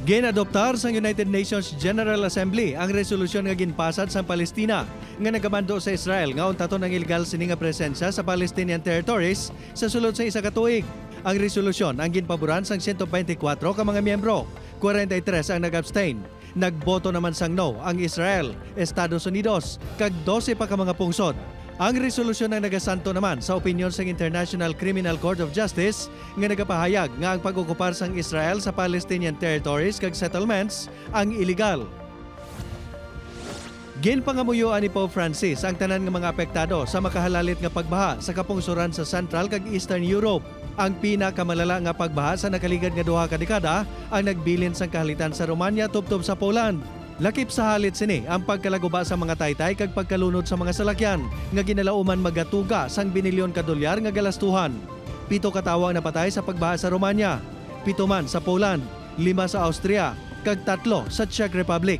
Ginadoptar sa United Nations General Assembly ang resolusyon nga ginpasad sa Palestina nga nagamando sa Israel nga untaton ang illegal sini nga presensya sa Palestinian territories sa sulod sa isa ka tuig. Ang resolusyon ang ginpaboran sang 124 ka mga miyembro, 43 ang nag-abstain. Nagboto naman sang no ang Israel, Estados Unidos, kag 12 pa ka mga pungsod. Ang resolusyon ang nagasanto naman sa opinyon sa International Criminal Court of Justice nga nagapahayag nga ang pag-okupar sang Israel sa Palestinian territories kag settlements ang illegal. Ginpangamuyuan ni Pope Francis ang tanan nga mga apektado sa makahalalit nga pagbaha sa kapungsuran sa Central kag Eastern Europe. Ang pinakamalala nga pagbaha sa nakaligad nga duha ka dekada ang nagbilin sang kahalitan sa Romania tubtob sa Poland. Lakip sa halit sini ang pagkalaguba sa mga taytay kag pagkalunod sa mga salakyan nga ginalauman magatuga sang binilyon ka dolyar nga galastuhan. 7 katawo ang napatay sa pagbaha sa Romania, 7 man sa Poland, 5 sa Austria, kag 3 sa Czech Republic.